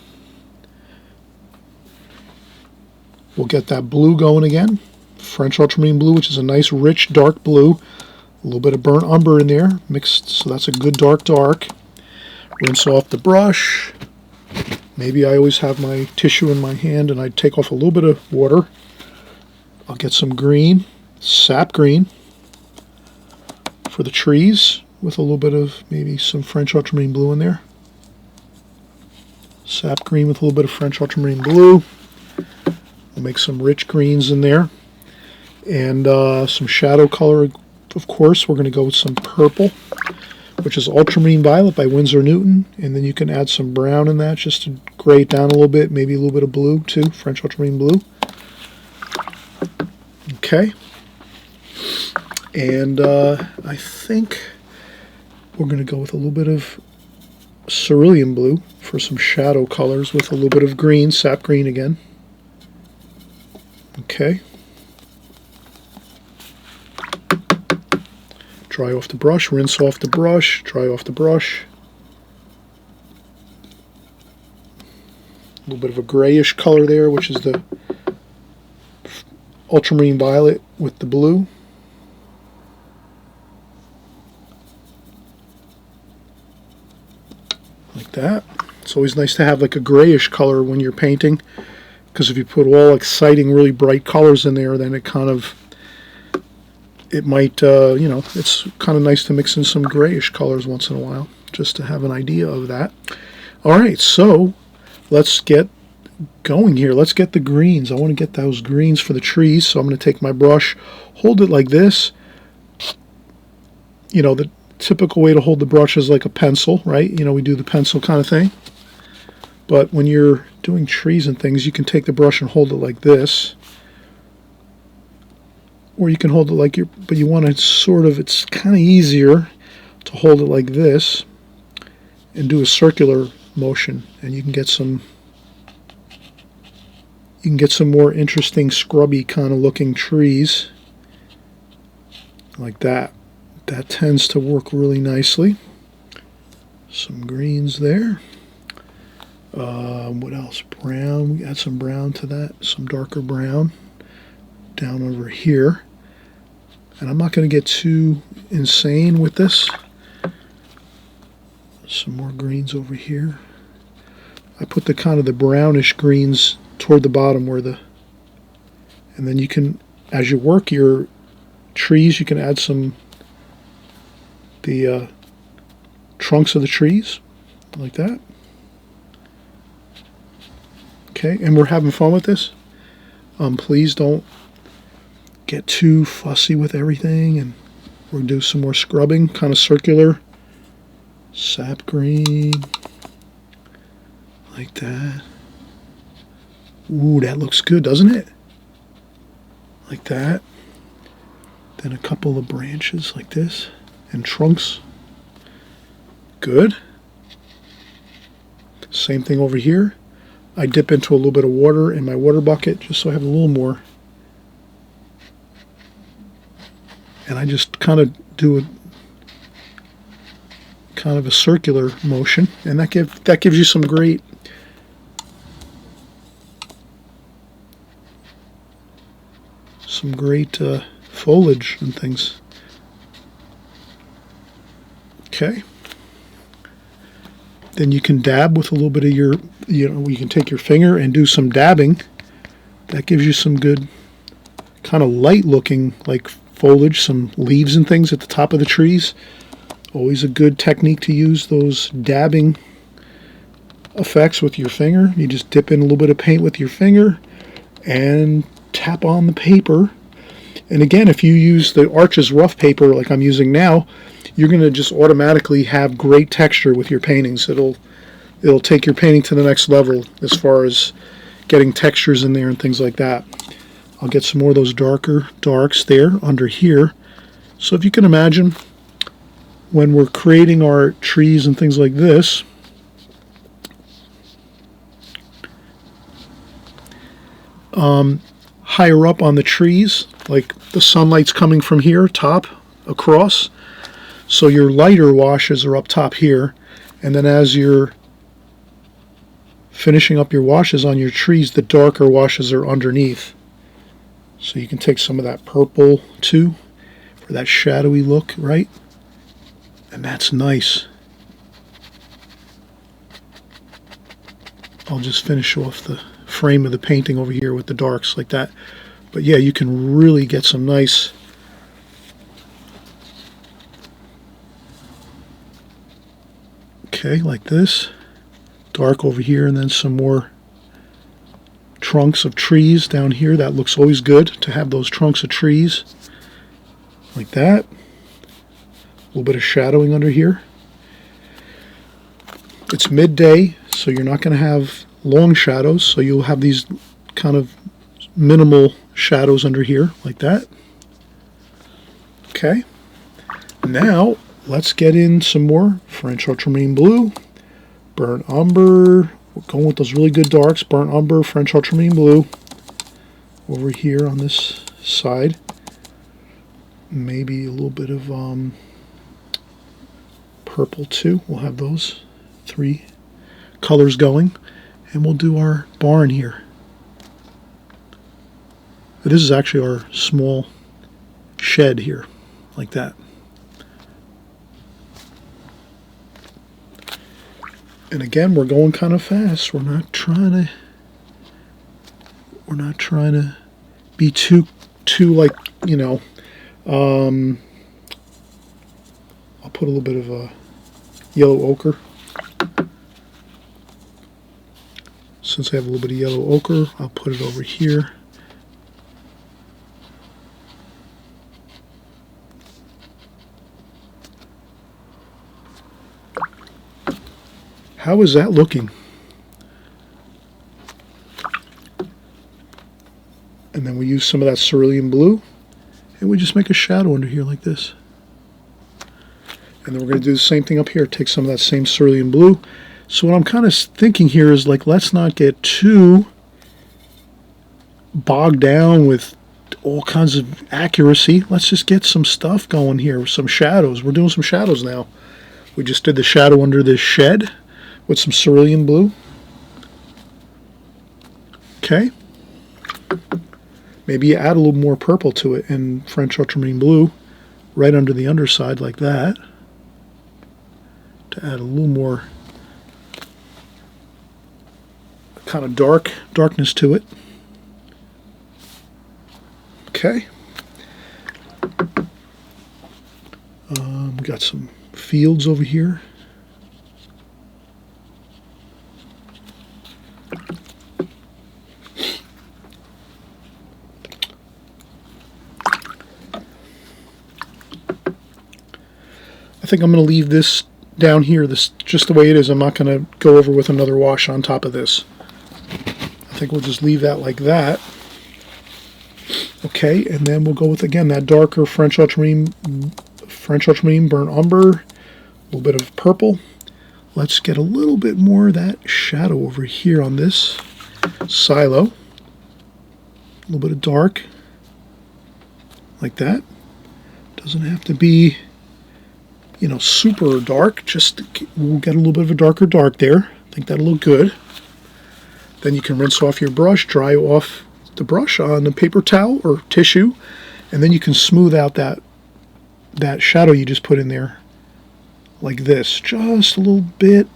We'll get that blue going again. French ultramarine blue, which is a nice rich dark blue. A little bit of burnt umber in there mixed, so that's a good dark. Rinse off the brush. Maybe I always have my tissue in my hand and I take off a little bit of water. I'll get some green, sap green for the trees with a little bit of maybe some French ultramarine blue in there. Sap green with a little bit of French ultramarine blue. We'll make some rich greens in there. And some shadow color, of course. We're going to go with some purple, which is ultramarine violet by Winsor Newton, and then you can add some brown in that just to gray it down a little bit, maybe a little bit of blue too, French ultramarine blue. Okay, and I think we're going to go with a little bit of cerulean blue for some shadow colors with a little bit of green, sap green again. Okay. Dry off the brush, rinse off the brush, dry off the brush. A little bit of a grayish color there, which is the ultramarine violet with the blue. Like that. It's always nice to have like a grayish color when you're painting, because if you put all exciting, really bright colors in there, then it might, it's kind of nice to mix in some grayish colors once in a while, just to have an idea of that. All right, so let's get going here. Let's get the greens. I want to get those greens for the trees, so I'm going to take my brush, hold it like this. You know, the typical way to hold the brush is like a pencil, right? You know, we do the pencil kind of thing. But when you're doing trees and things, you can take the brush and hold it like this. Or you can hold it like but you want to sort of, it's kind of easier to hold it like this and do a circular motion, and you can get some more interesting scrubby kind of looking trees like that. That tends to work really nicely. Some greens there. What else? Brown. We add some brown to that, some darker brown down over here. And I'm not going to get too insane with this. Some more greens over here. I put the kind of the brownish greens toward the bottom and then you can, as you work your trees, you can add the trunks of the trees like that. Okay, and we're having fun with this. Please don't get too fussy with everything, and we'll do some more scrubbing, kind of circular. Sap green, like that. Ooh, that looks good, doesn't it? Like that. Then a couple of branches like this, and trunks. Good. Same thing over here. I dip into a little bit of water in my water bucket just so I have a little more. And I just kind of do a kind of a circular motion, and that gives you some great foliage and things. Okay. Then you can dab with a little bit of you can take your finger and do some dabbing. That gives you some good kind of light looking like foliage, some leaves and things at the top of the trees. Always a good technique to use those dabbing effects with your finger. You just dip in a little bit of paint with your finger and tap on the paper. And again, if you use the Arches rough paper like I'm using now, you're going to just automatically have great texture with your paintings. It'll take your painting to the next level as far as getting textures in there and things like that. I'll get some more of those darker darks there under here. So if you can imagine, when we're creating our trees and things like this, higher up on the trees, like the sunlight's coming from here, top, across, so your lighter washes are up top here, and then as you're finishing up your washes on your trees, the darker washes are underneath. So you can take some of that purple too for that shadowy look, right? And that's nice. I'll just finish off the frame of the painting over here with the darks like that. But yeah, you can really get some nice like this, dark over here, and then some more trunks of trees down here. That looks always good to have those trunks of trees like that. A little bit of shadowing under here. It's midday, so you're not going to have long shadows, so you'll have these kind of minimal shadows under here like that. Okay, now let's get in some more French ultramarine blue, burnt umber. We're going with those really good darks, burnt umber, French ultramarine blue over here on this side. Maybe a little bit of purple too. We'll have those three colors going, and we'll do our barn here. This is actually our small shed here, like that. And again, we're going kind of fast. We're not trying to be too like, you know, I'll put a little bit of a yellow ochre. Since I have a little bit of yellow ochre, I'll put it over here. How is that looking? And then we use some of that cerulean blue, and we just make a shadow under here like this. And then we're going to do the same thing up here. Take some of that same cerulean blue. So what I'm kind of thinking here is, like, let's not get too bogged down with all kinds of accuracy. Let's just get some stuff going here, some shadows. We're doing some shadows now. We just did the shadow under this shed with some cerulean blue. Okay. Maybe you add a little more purple to it in French ultramarine blue right under the underside like that to add a little more kind of darkness to it. Okay. We got some fields over here. I think I'm going to leave this down here, this just the way it is. I'm not going to go over with another wash on top of this. I think we'll just leave that like that. Okay, and then we'll go with, again, that darker French ultramarine burnt umber, a little bit of purple. Let's get a little bit more of that shadow over here on this silo. A little bit of dark, like that. Doesn't have to be, you know, super dark. Just we'll get a little bit of a darker dark there. I think that'll look good. Then you can rinse off your brush, dry off the brush on a paper towel or tissue, and then you can smooth out that shadow you just put in there like this. Just a little bit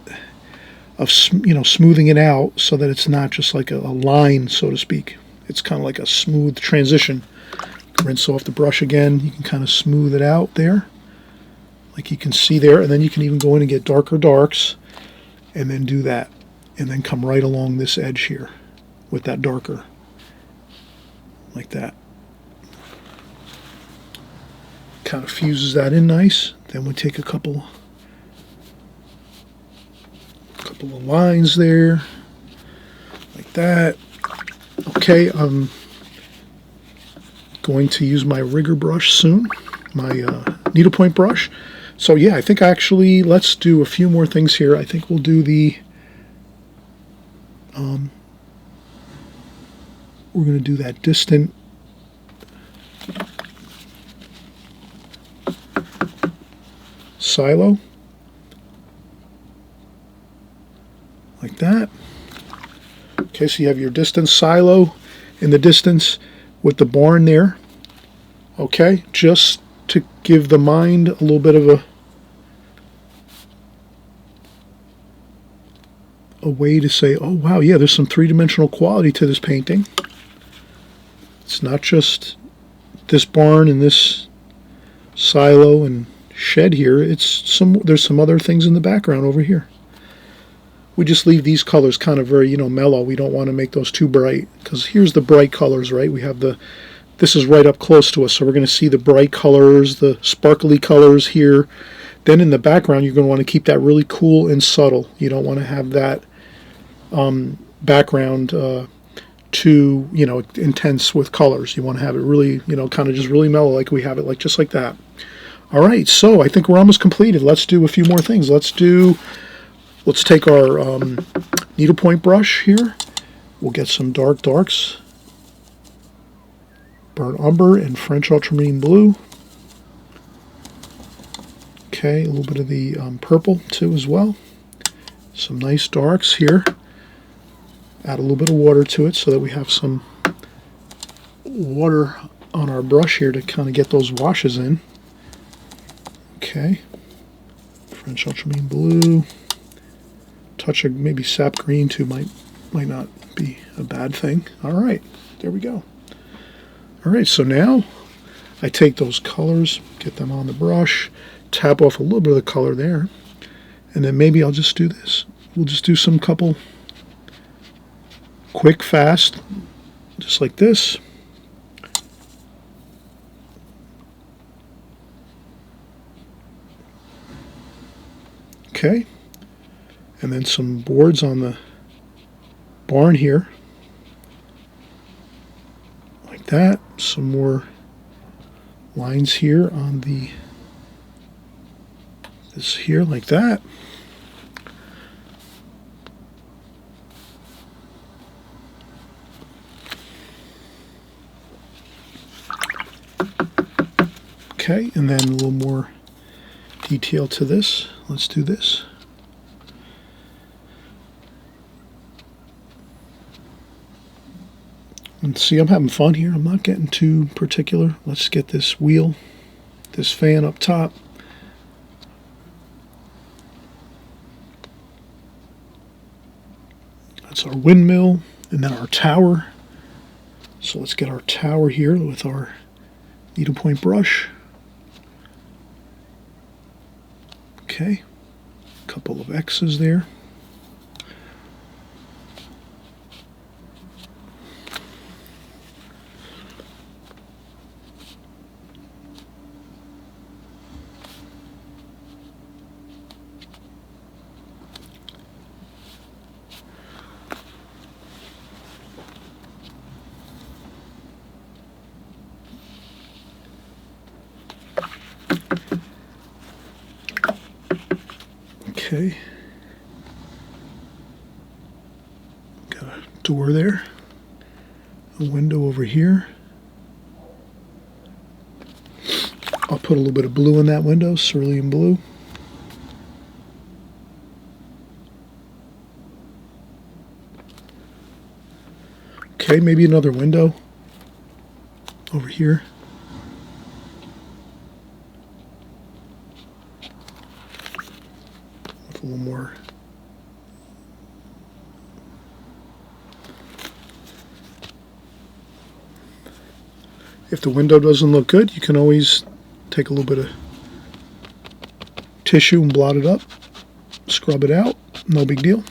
of, you know, smoothing it out so that it's not just like a line, so to speak. It's kind of like a smooth transition. Rinse off the brush again. You can kind of smooth it out there, like you can see there, and then you can even go in and get darker darks and then do that, and then come right along this edge here with that darker, like that. Kind of fuses that in nice. Then we take a couple of lines there, like that. Okay, I'm going to use my rigger brush soon, my needlepoint brush. So yeah, I think actually let's do a few more things here. I think we'll do the we're going to do that distant silo, like that. Okay, so you have your distant silo in the distance with the barn there. Okay, just to give the mind a little bit of a way to say, oh wow, yeah, there's some three-dimensional quality to this painting. It's not just this barn and this silo and shed here. There's some other things in the background over here. We just leave these colors kind of very, mellow. We don't want to make those too bright, because here's the bright colors, right? We have this is right up close to us, so we're going to see the bright colors, the sparkly colors here. Then in the background, you're going to want to keep that really cool and subtle. You don't want to have that background too, intense with colors. You want to have it really, kind of just really mellow, like we have it, just like that. All right, so I think we're almost completed. Let's do a few more things. Let's take our needlepoint brush here. We'll get some darks, burnt umber and French ultramarine blue. Okay, a little bit of the purple too as well. Some nice darks here. Add a little bit of water to it so that we have some water on our brush here to kind of get those washes in. Okay, French ultramarine blue. Touch of maybe sap green too might not be a bad thing. All right, there we go. All right, so now I take those colors, get them on the brush, tap off a little bit of the color there, and then maybe I'll just do this. We'll just do some couple quick, fast, just like this. Okay, and then some boards on the barn here, like that. Some more lines here on this here, like that. Okay, and then a little more detail to this. Let's do this. And see, I'm having fun here. I'm not getting too particular. Let's get this wheel, this fan up top. That's our windmill, and then our tower. So let's get our tower here with our needlepoint brush. Okay, a couple of X's there. Okay, got a door there, a window over here. I'll put a little bit of blue in that window, cerulean blue. Okay, maybe another window over here. With a little more. If the window doesn't look good, you can always take a little bit of tissue and blot it up, scrub it out, no big deal.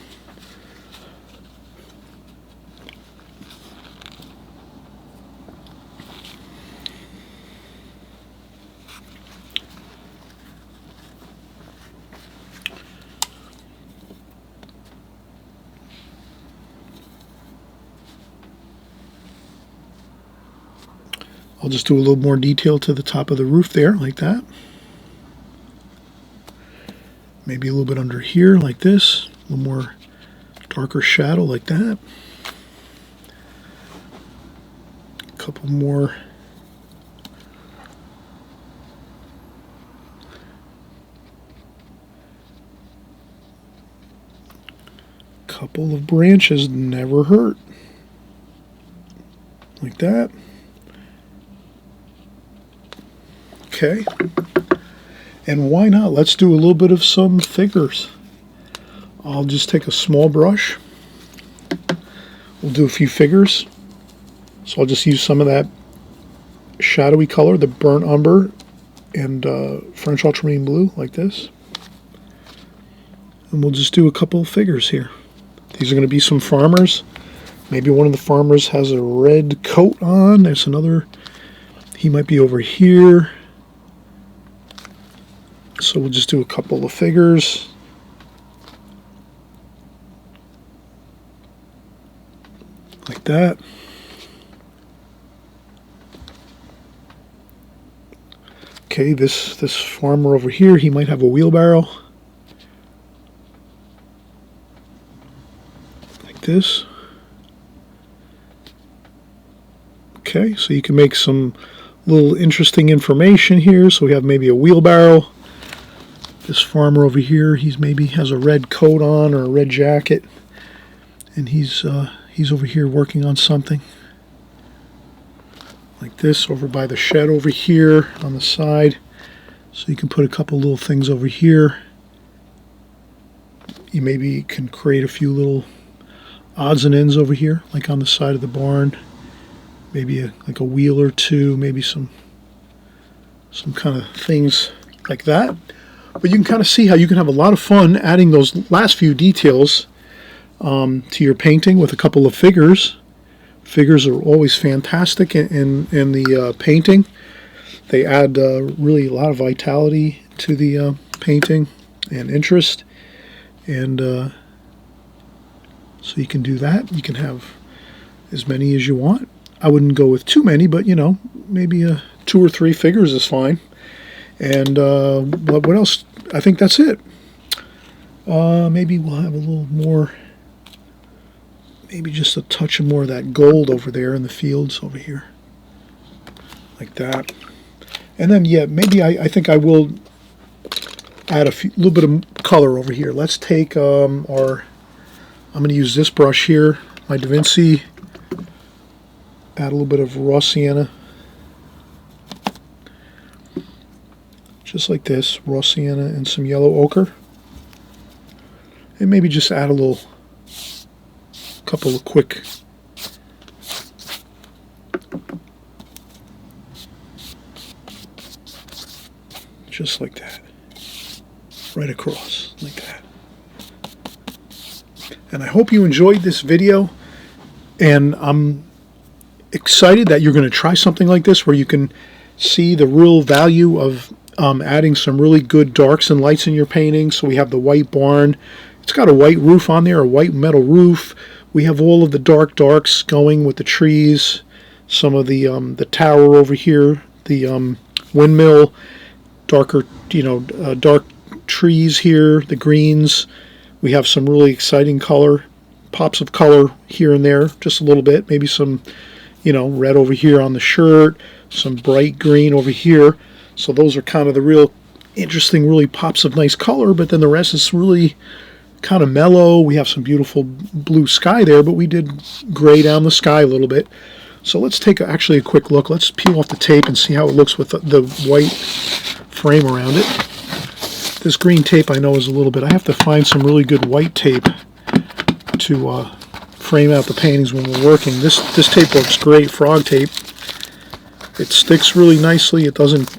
I'll just do a little more detail to the top of the roof there, like that. Maybe a little bit under here, like this. A little more darker shadow, like that. A couple more. Couple of branches never hurt. Like that. Okay. And why not? Let's do a little bit of some figures. I'll just take a small brush. We'll do a few figures. So I'll just use some of that shadowy color, the burnt umber and French ultramarine blue, like this. And we'll just do a couple of figures here. These are going to be some farmers. Maybe one of the farmers has a red coat on. There's another. He might be over here. So we'll just do a couple of figures. Like that. Okay, this farmer over here, he might have a wheelbarrow. Like this. Okay, so you can make some little interesting information here. So we have maybe a wheelbarrow. This farmer over here, he's maybe has a red coat on or a red jacket, and he's over here working on something. Like this, over by the shed over here on the side. So you can put a couple little things over here. You maybe can create a few little odds and ends over here, like on the side of the barn. Maybe like a wheel or two, maybe some kind of things like that. But you can kind of see how you can have a lot of fun adding those last few details to your painting with a couple of figures. Figures are always fantastic in the painting. They add really a lot of vitality to the painting and interest. And so you can do that. You can have as many as you want. I wouldn't go with too many, but you know, maybe 2 or 3 figures is fine. And what else? I think that's it. Maybe we'll have a little more, maybe just a touch of more of that gold over there in the fields over here. Like that. And then, yeah, maybe I think I will add a little bit of color over here. Let's take I'm going to use this brush here, my Da Vinci. Add a little bit of raw sienna. Just like this, raw sienna and some yellow ochre. And maybe just add a couple of quick just like that. Right across, like that. And I hope you enjoyed this video, and I'm excited that you're going to try something like this where you can see the real value of adding some really good darks and lights in your painting. So we have the white barn. It's got a white roof on there, a white metal roof. We have all of the darks going with the trees, some of the tower over here, the windmill, darker, dark trees here, the greens. We have some really exciting color, pops of color here and there, just a little bit, maybe some red over here on the shirt, some bright green over here. So those are kind of the real interesting, really pops of nice color, but then the rest is really kind of mellow. We have some beautiful blue sky there, but we did gray down the sky a little bit. So let's take actually a quick look. Let's peel off the tape and see how it looks with the white frame around it. This green tape I know is a little bit, I have to find some really good white tape to frame out the paintings when we're working. This tape works great, frog tape. It sticks really nicely. It doesn't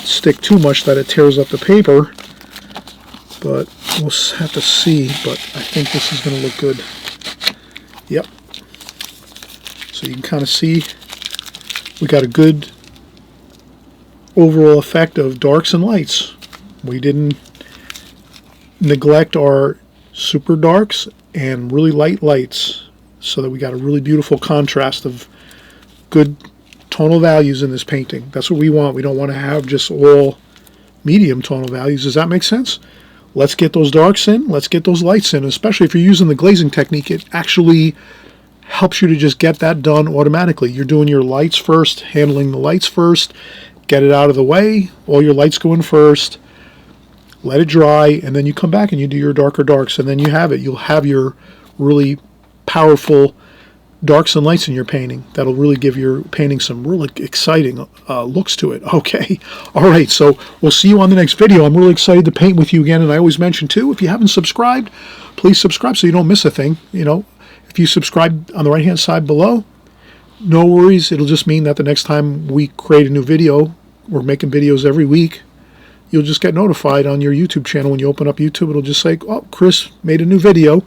stick too much that it tears up the paper, but we'll have to see. But I think this is going to look good. Yep. So you can kind of see we got a good overall effect of darks and lights. We didn't neglect our super darks and really light lights, so that we got a really beautiful contrast of good tonal values in this painting. That's what we want. We don't want to have just all medium tonal values. Does that make sense? Let's get those darks in. Let's get those lights in. Especially if you're using the glazing technique, it actually helps you to just get that done automatically. You're doing your lights first, handling the lights first, get it out of the way. All your lights go in first. Let it dry, and then you come back and you do your darker darks, and then you have it. You'll have your really powerful darks and lights in your painting. That'll really give your painting some really exciting looks to it. Okay. All right. So we'll see you on the next video. I'm really excited to paint with you again. And I always mention too, if you haven't subscribed, please subscribe so you don't miss a thing. You know, if you subscribe on the right hand side below, no worries. It'll just mean that the next time we create a new video, we're making videos every week, you'll just get notified on your YouTube channel. When you open up YouTube, it'll just say, oh, Chris made a new video.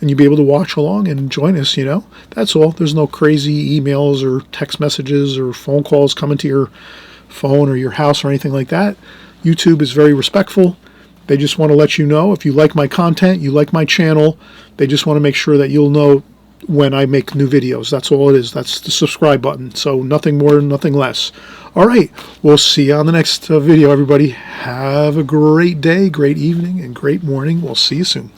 And you'll be able to watch along and join us, you know. That's all. There's no crazy emails or text messages or phone calls coming to your phone or your house or anything like that. YouTube is very respectful. They just want to let you know if you like my content, you like my channel. They just want to make sure that you'll know when I make new videos. That's all it is. That's the subscribe button. So nothing more, nothing less. All right. We'll see you on the next video, everybody. Have a great day, great evening, and great morning. We'll see you soon.